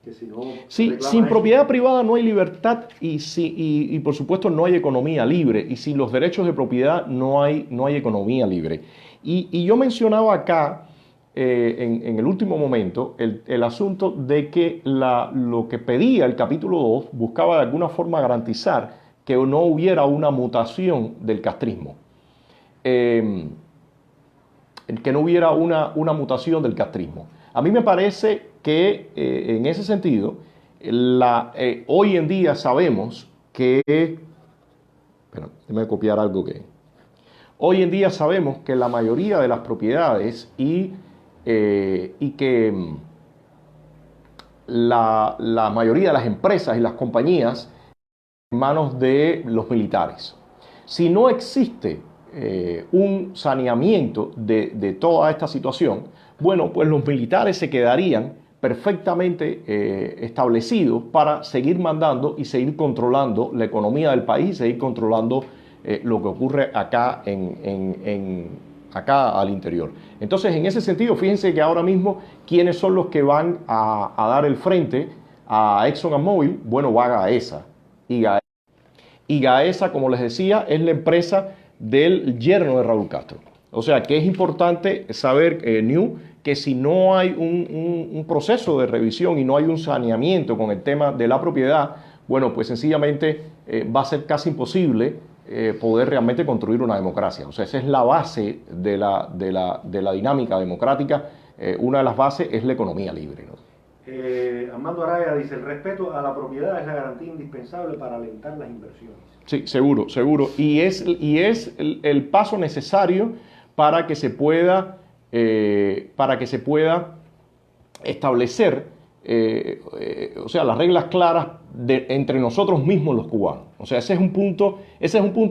que si no... Sí, sin propiedad privada no hay libertad y por supuesto no hay economía libre, y sin los derechos de propiedad no hay economía libre. Y yo mencionaba acá en el último momento el asunto de que lo que pedía el capítulo 2 buscaba de alguna forma garantizar que no hubiera una mutación del castrismo, que no hubiera una mutación del castrismo. A mí me parece que en ese sentido, hoy en día sabemos que... Espera, déjame copiar algo que... Hoy en día sabemos que la mayoría de las propiedades y que la mayoría de las empresas y las compañías en manos de los militares. Si no existe un saneamiento de toda esta situación, bueno, pues los militares se quedarían perfectamente establecidos para seguir mandando y seguir controlando la economía del país, seguir controlando lo que ocurre acá acá al interior. Entonces, en ese sentido, fíjense que ahora mismo, ¿quiénes son los que van a dar el frente a ExxonMobil? Bueno, va Gaesa. Y Gaesa, como les decía, es la empresa del yerno de Raúl Castro. O sea, que es importante saber, New, que si no hay un proceso de revisión y no hay un saneamiento con el tema de la propiedad, bueno, pues sencillamente va a ser casi imposible poder realmente construir una democracia. O sea, esa es la base de la dinámica democrática. Una de las bases es la economía libre, ¿no? Armando Araya dice: el respeto a la propiedad es la garantía indispensable para alentar las inversiones. Sí, seguro, seguro. Y es el paso necesario para que se pueda establecer o sea, las reglas claras entre nosotros mismos los cubanos. O sea, ese es un punto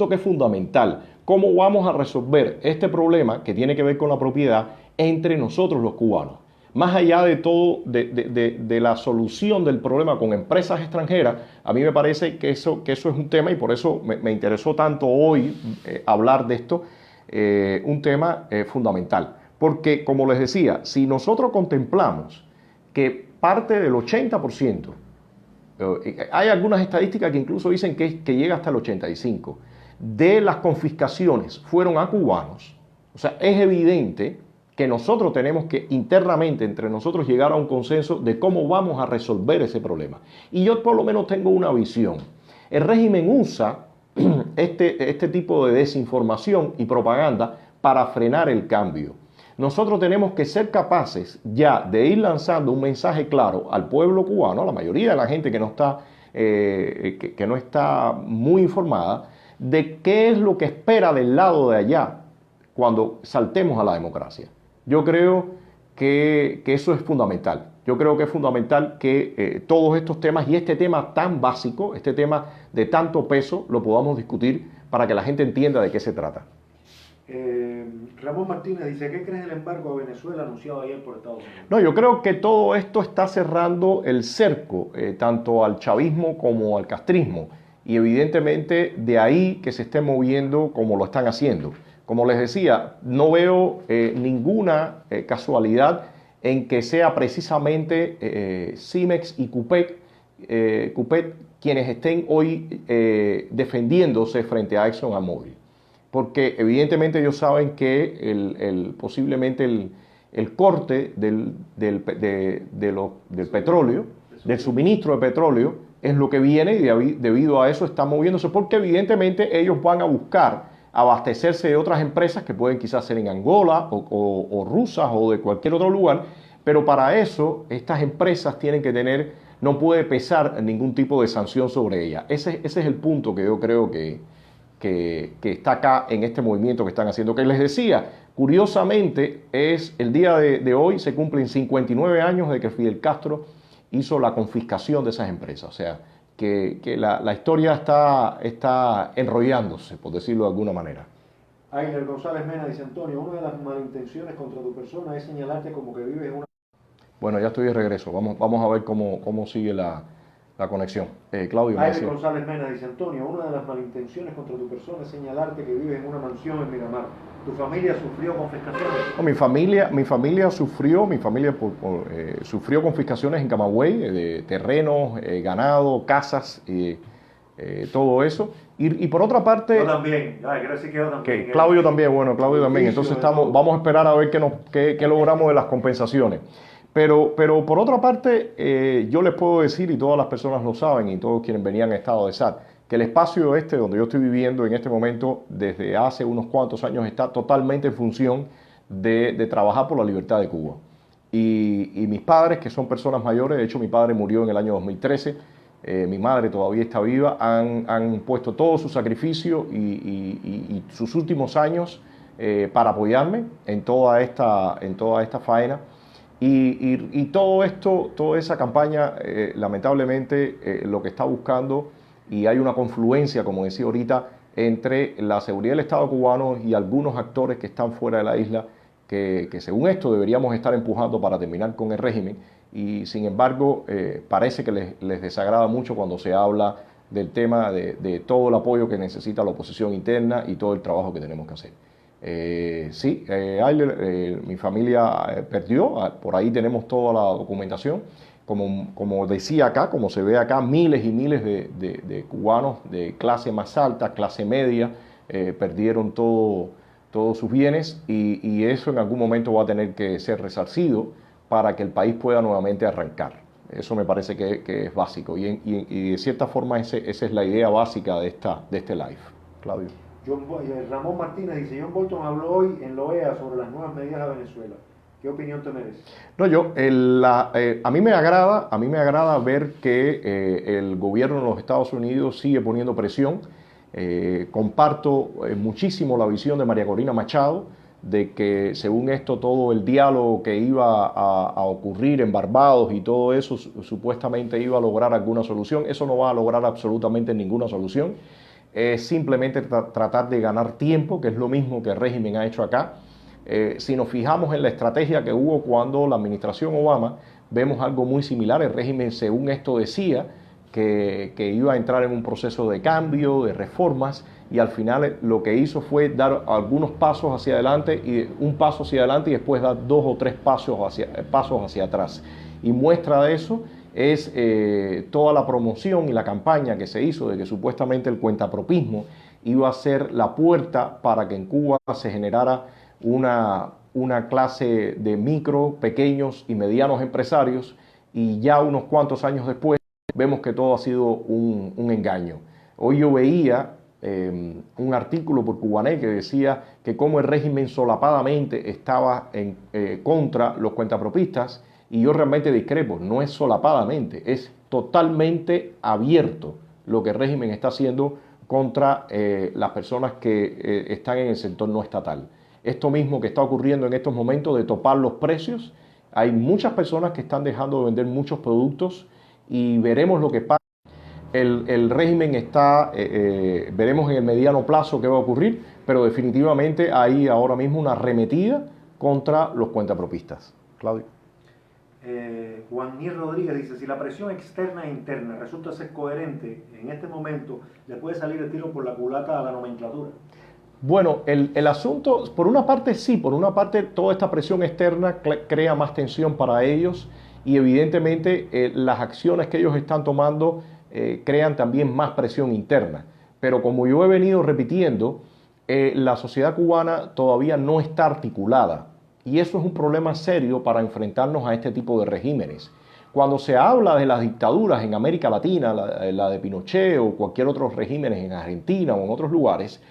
que es fundamental. ¿Cómo vamos a resolver este problema que tiene que ver con la propiedad entre nosotros los cubanos? Más allá de todo, de la solución del problema con empresas extranjeras, a mí me parece que eso es un tema, y por eso me interesó tanto hoy hablar de esto, un tema fundamental. Porque, como les decía, si nosotros contemplamos que parte del 80%, hay algunas estadísticas que incluso dicen que llega hasta el 85%, de las confiscaciones fueron a cubanos, o sea, es evidente que nosotros tenemos que internamente entre nosotros llegar a un consenso de cómo vamos a resolver ese problema. Y yo por lo menos tengo una visión. El régimen usa este tipo de desinformación y propaganda para frenar el cambio. Nosotros tenemos que ser capaces ya de ir lanzando un mensaje claro al pueblo cubano, a la mayoría de la gente que no está muy informada, de qué es lo que espera del lado de allá cuando saltemos a la democracia. Yo creo que eso es fundamental. Yo creo que es fundamental que todos estos temas y este tema tan básico, este tema de tanto peso, lo podamos discutir para que la gente entienda de qué se trata. Ramón Martínez dice, ¿qué crees del embargo a Venezuela anunciado ayer por Estados Unidos? No, yo creo que todo esto está cerrando el cerco, tanto al chavismo como al castrismo, y evidentemente de ahí que se esté moviendo como lo están haciendo. Como les decía, no veo ninguna casualidad en que sea precisamente Cimex y Cupet quienes estén hoy defendiéndose frente a ExxonMobil. Porque evidentemente ellos saben que posiblemente el corte del petróleo, del suministro de petróleo, es lo que viene, y debido a eso están moviéndose, porque evidentemente ellos van a buscar abastecerse de otras empresas que pueden quizás ser en Angola o rusas o de cualquier otro lugar, pero para eso estas empresas tienen que no puede pesar ningún tipo de sanción sobre ellas. Ese es el punto que yo creo que está acá en este movimiento que están haciendo. Que les decía, curiosamente, el día de hoy se cumplen 59 años de que Fidel Castro hizo la confiscación de esas empresas. O sea, que la historia está enrollándose, por decirlo de alguna manera. Ainer González Mena dice, Antonio, una de las malintenciones contra tu persona es señalarte como que vives en una... Bueno, ya estoy de regreso. Vamos a ver cómo sigue la conexión. Claudio. Aire González Mena dice, Antonio, una de las malintenciones contra tu persona es señalarte que vives en una mansión en Miramar. ¿Tu familia sufrió confiscaciones? No, mi familia sufrió confiscaciones en Camagüey, de terrenos, ganado, casas, todo eso. Y por otra parte... Yo también. Gracias que yo también. Claudio también, bueno, Claudio también. Entonces vamos a esperar a ver qué logramos de las compensaciones. Pero por otra parte, yo les puedo decir, y todas las personas lo saben, y todos quienes venían a estado de SAT, que el espacio donde yo estoy viviendo en este momento, desde hace unos cuantos años, está totalmente en función de trabajar por la libertad de Cuba. Y mis padres, que son personas mayores, de hecho mi padre murió en el año 2013, mi madre todavía está viva, han puesto todo su sacrificio y sus últimos años para apoyarme en toda esta faena. Y todo esto, toda esa campaña, lamentablemente, lo que está buscando, y hay una confluencia, como decía ahorita, entre la seguridad del Estado cubano y algunos actores que están fuera de la isla, que según esto deberíamos estar empujando para terminar con el régimen, y sin embargo parece que les desagrada mucho cuando se habla del tema de todo el apoyo que necesita la oposición interna y todo el trabajo que tenemos que hacer. Mi familia perdió, por ahí tenemos toda la documentación, como decía acá, como se ve acá, miles y miles de cubanos de clase más alta, clase media, perdieron todos sus bienes, y eso en algún momento va a tener que ser resarcido para que el país pueda nuevamente arrancar. Eso me parece que es básico, y de cierta forma esa es la idea básica de este live. Claudio. Ramón Martínez dice, John Bolton habló hoy en la OEA sobre las nuevas medidas a Venezuela. ¿Qué opinión te merece? No, a mí me agrada ver que el gobierno de los Estados Unidos sigue poniendo presión. Comparto muchísimo la visión de María Corina Machado, de que según esto todo el diálogo que iba a ocurrir en Barbados y todo eso supuestamente iba a lograr alguna solución. Eso no va a lograr absolutamente ninguna solución. Es simplemente tratar de ganar tiempo, que es lo mismo que el régimen ha hecho acá. Si nos fijamos en la estrategia que hubo cuando la administración Obama, vemos algo muy similar. El régimen, según esto, decía que iba a entrar en un proceso de cambio, de reformas, y al final lo que hizo fue dar algunos pasos hacia adelante, y un paso hacia adelante y después dar 2 o 3 pasos hacia atrás. Y muestra de eso es toda la promoción y la campaña que se hizo de que supuestamente el cuentapropismo iba a ser la puerta para que en Cuba se generara una clase de micro, pequeños y medianos empresarios, y ya unos cuantos años después vemos que todo ha sido un engaño. Hoy yo veía un artículo por Cubanet que decía que cómo el régimen solapadamente estaba contra los cuentapropistas, y yo realmente discrepo. No es solapadamente, es totalmente abierto lo que el régimen está haciendo contra las personas que están en el sector no estatal. Esto mismo que está ocurriendo en estos momentos de topar los precios, hay muchas personas que están dejando de vender muchos productos y veremos lo que pasa. El régimen está, veremos en el mediano plazo qué va a ocurrir, pero definitivamente hay ahora mismo una arremetida contra los cuentapropistas. Claudio. Juan Niel Rodríguez dice, si la presión externa e interna resulta ser coherente en este momento, le puede salir el tiro por la culata a la nomenclatura. Bueno, el asunto, por una parte sí, por una parte toda esta presión externa crea más tensión para ellos y evidentemente las acciones que ellos están tomando crean también más presión interna. Pero como yo he venido repitiendo, la sociedad cubana todavía no está articulada y eso es un problema serio para enfrentarnos a este tipo de regímenes. Cuando se habla de las dictaduras en América Latina, la de Pinochet o cualquier otro régimen en Argentina o en otros lugares,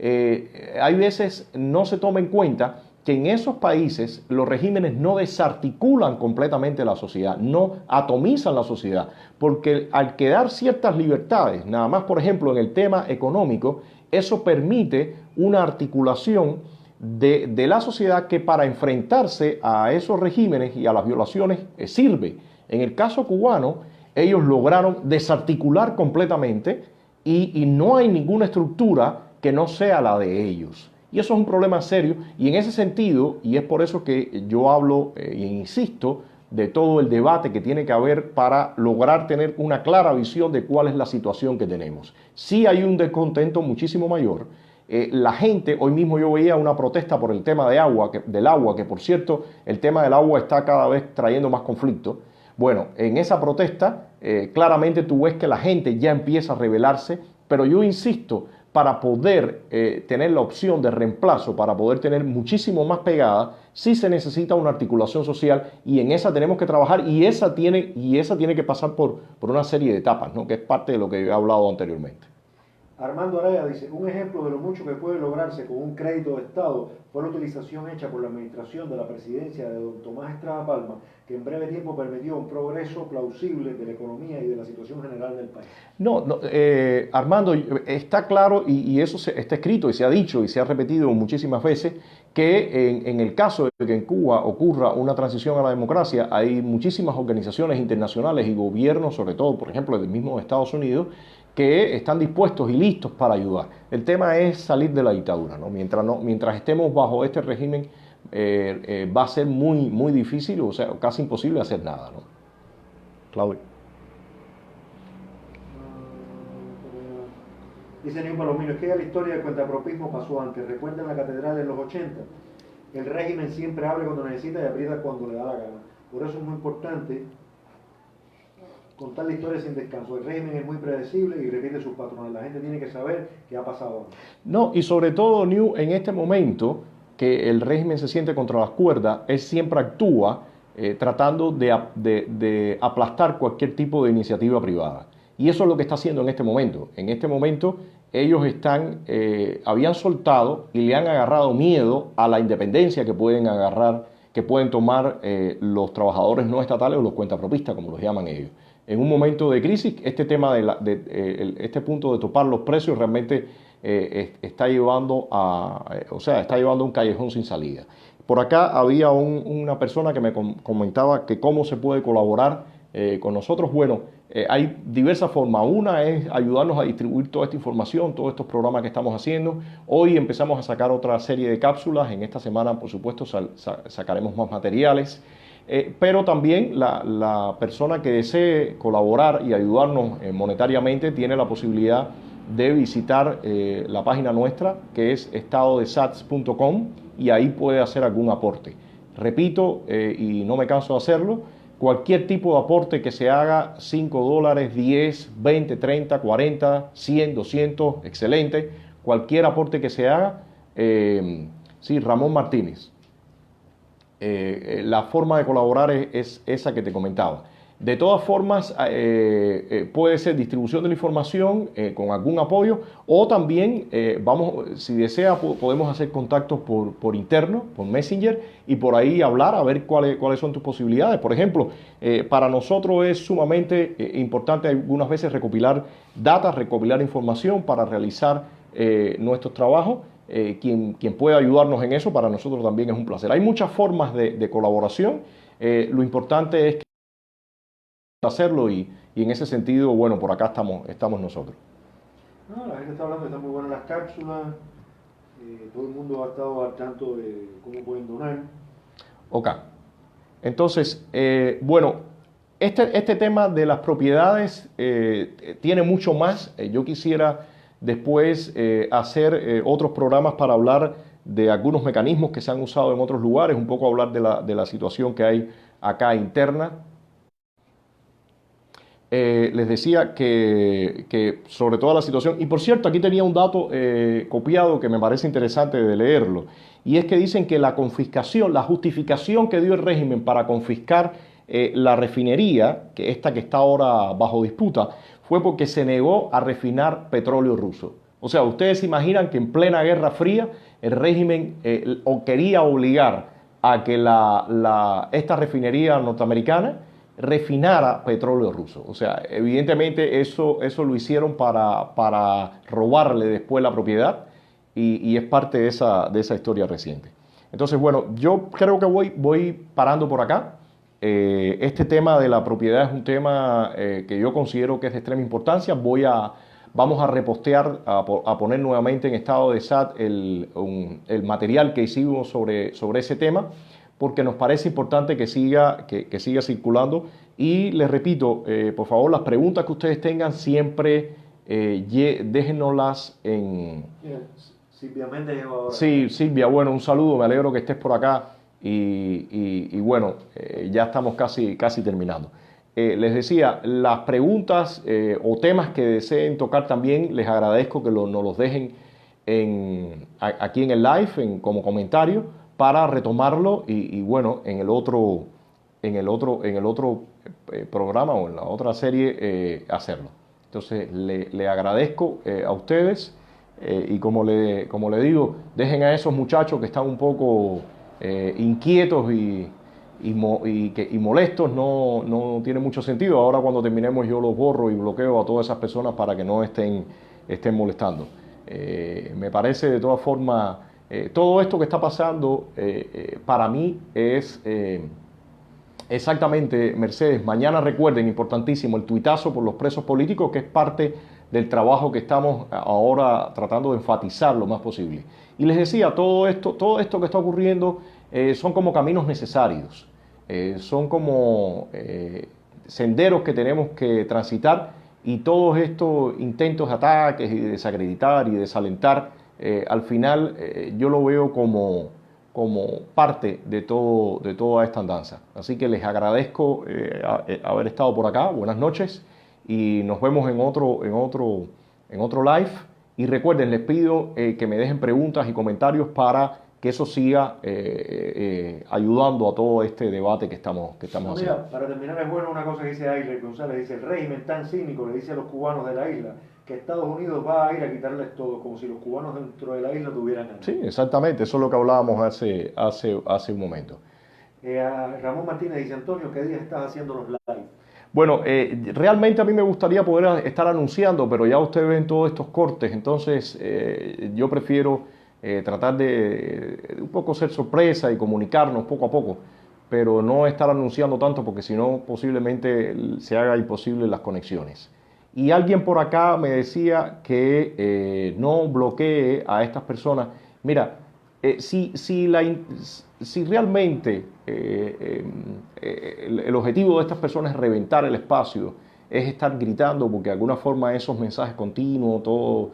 hay veces no se toma en cuenta que en esos países los regímenes no desarticulan completamente la sociedad, no atomizan la sociedad, porque al quedar ciertas libertades, nada más por ejemplo en el tema económico, eso permite una articulación de la sociedad que para enfrentarse a esos regímenes y a las violaciones sirve. En el caso cubano, ellos lograron desarticular completamente y no hay ninguna estructura que no sea la de ellos. Y eso es un problema serio y en ese sentido, y es por eso que yo hablo e insisto de todo el debate que tiene que haber para lograr tener una clara visión de cuál es la situación que tenemos. Sí hay un descontento muchísimo mayor. La gente, hoy mismo yo veía una protesta por el tema de del agua, que por cierto, el tema del agua está cada vez trayendo más conflicto. Bueno, en esa protesta, claramente tú ves que la gente ya empieza a rebelarse, pero yo insisto, para poder tener la opción de reemplazo, para poder tener muchísimo más pegada, sí se necesita una articulación social y en esa tenemos que trabajar y esa tiene que pasar por una serie de etapas, ¿no? Que es parte de lo que he hablado anteriormente. Armando Araya dice, un ejemplo de lo mucho que puede lograrse con un crédito de Estado fue la utilización hecha por la administración de la presidencia de don Tomás Estrada Palma, que en breve tiempo permitió un progreso plausible de la economía y de la situación general del país. No, Armando, está claro y eso está escrito y se ha dicho y se ha repetido muchísimas veces que en el caso de que en Cuba ocurra una transición a la democracia, hay muchísimas organizaciones internacionales y gobiernos, sobre todo, por ejemplo, del mismo Estados Unidos, que están dispuestos y listos para ayudar. El tema es salir de la dictadura, ¿no? Mientras estemos bajo este régimen, va a ser muy, muy difícil, o sea, casi imposible hacer nada, ¿no? Claudio. Dice Newman Palomino, es que ya la historia del cuentapropismo pasó antes. Recuerden la catedral en los 80. El régimen siempre abre cuando necesita y aprieta cuando le da la gana. Por eso es muy importante contar la historia sin descanso. El régimen es muy predecible y repite sus patrones. La gente tiene que saber qué ha pasado antes. No, y sobre todo, New, en este momento que el régimen se siente contra las cuerdas, él siempre actúa tratando de aplastar cualquier tipo de iniciativa privada. Y eso es lo que está haciendo en este momento. En este momento ellos habían soltado y le han agarrado miedo a la independencia que pueden tomar los trabajadores no estatales o los cuentapropistas, como los llaman ellos. En un momento de crisis, este tema este punto de topar los precios realmente está llevando a un callejón sin salida. Por acá había una persona que me comentaba que cómo se puede colaborar con nosotros. Bueno, hay diversas formas. Una es ayudarnos a distribuir toda esta información, todos estos programas que estamos haciendo. Hoy empezamos a sacar otra serie de cápsulas. En esta semana, por supuesto, sacaremos más materiales. Pero también la persona que desee colaborar y ayudarnos monetariamente tiene la posibilidad de visitar la página nuestra, que es estadodesats.com, y ahí puede hacer algún aporte. Repito, y no me canso de hacerlo, cualquier tipo de aporte que se haga, $5, 10, 20, 30, 40, 100, 200, excelente. Cualquier aporte que se haga, sí, Ramón Martínez. La forma de colaborar es esa que te comentaba. De todas formas, puede ser distribución de la información con algún apoyo o también, si desea, podemos hacer contactos por interno, por Messenger y por ahí hablar a ver cuáles son tus posibilidades. Por ejemplo, para nosotros es sumamente importante algunas veces recopilar datos, recopilar información para realizar nuestros trabajos. Quien pueda ayudarnos en eso, para nosotros también es un placer. Hay muchas formas de colaboración. Lo importante es hacerlo y en ese sentido, bueno, por acá estamos nosotros. No, la gente está hablando, están muy buenas las cápsulas, todo el mundo ha estado al tanto de cómo pueden donar. Ok, entonces, bueno, este tema de las propiedades tiene mucho más. Yo quisiera después hacer otros programas para hablar de algunos mecanismos que se han usado en otros lugares, un poco hablar de la situación que hay acá interna. Les decía que sobre toda la situación, y por cierto, aquí tenía un dato copiado que me parece interesante de leerlo, y es que dicen que la confiscación, la justificación que dio el régimen para confiscar la refinería, que esta que está ahora bajo disputa, fue porque se negó a refinar petróleo ruso. O sea, ustedes se imaginan que en plena Guerra Fría el régimen quería obligar a que esta refinería norteamericana refinara petróleo ruso. O sea, evidentemente eso lo hicieron para robarle después la propiedad y es parte de esa historia reciente. Entonces, bueno, yo creo que voy parando por acá. Este tema de la propiedad es un tema que yo considero que es de extrema importancia. Vamos a repostear, a poner nuevamente en estado de chat el material que hicimos sobre ese tema, porque nos parece importante que siga circulando. Y les repito, por favor, las preguntas que ustedes tengan siempre déjennoslas en... Silvia Méndez llegó ahora. Sí, Silvia, bueno, un saludo, me alegro que estés por acá y bueno, ya estamos casi terminando. Les decía, las preguntas o temas que deseen tocar también, les agradezco que nos los dejen aquí en el live como comentario para retomarlo y bueno, en el otro programa o en la otra serie hacerlo. Entonces le agradezco a ustedes y como le digo, dejen a esos muchachos que están un poco inquietos y molestos, no tiene mucho sentido. Ahora cuando terminemos yo los borro y bloqueo a todas esas personas para que no estén molestando. Me parece de todas formas, todo esto que está pasando para mí es exactamente, Mercedes, mañana recuerden, importantísimo, el tuitazo por los presos políticos, que es parte del trabajo que estamos ahora tratando de enfatizar lo más posible. Y les decía, todo esto que está ocurriendo son como caminos necesarios, son como senderos que tenemos que transitar y todos estos intentos de ataques y de desacreditar y desalentar, al final yo lo veo como parte de toda esta andanza. Así que les agradezco haber estado por acá. Buenas noches y nos vemos en otro live. Y recuerden, les pido que me dejen preguntas y comentarios para que eso siga ayudando a todo este debate que estamos haciendo. Mira, para terminar es bueno una cosa que dice Ayle González, dice: el régimen tan cínico le dice a los cubanos de la isla que Estados Unidos va a ir a quitarles todo, como si los cubanos dentro de la isla tuvieran nada. Sí, exactamente, eso es lo que hablábamos hace un momento. Ramón Martínez dice: Antonio, ¿qué días estás haciendo los live? Bueno, realmente a mí me gustaría poder estar anunciando, pero ya ustedes ven todos estos cortes, entonces yo prefiero tratar de un poco ser sorpresa y comunicarnos poco a poco, pero no estar anunciando tanto porque si no posiblemente se haga imposible las conexiones. Y alguien por acá me decía que no bloquee a estas personas. Mira, si realmente el objetivo de estas personas es reventar el espacio, es estar gritando, porque de alguna forma esos mensajes continuos, todo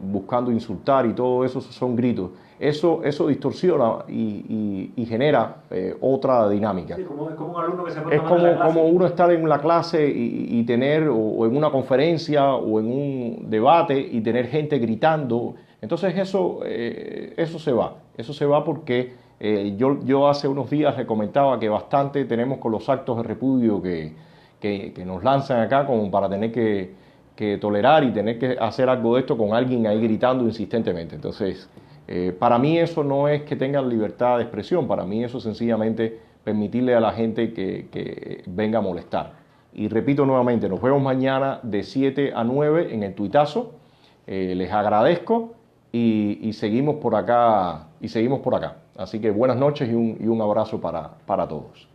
buscando insultar y todo eso son gritos, eso distorsiona y genera otra dinámica. Sí, como un alumno que se es como uno estar en la clase y tener, o en una conferencia o en un debate y tener gente gritando. Entonces eso se va porque yo hace unos días le comentaba que bastante tenemos con los actos de repudio que nos lanzan acá como para tener que tolerar y tener que hacer algo de esto con alguien ahí gritando insistentemente. Entonces, para mí eso no es que tengan libertad de expresión, para mí eso es sencillamente permitirle a la gente que venga a molestar. Y repito nuevamente, nos vemos mañana de 7 a 9 en el tuitazo. Les agradezco y seguimos por acá. Así que buenas noches y un abrazo para todos.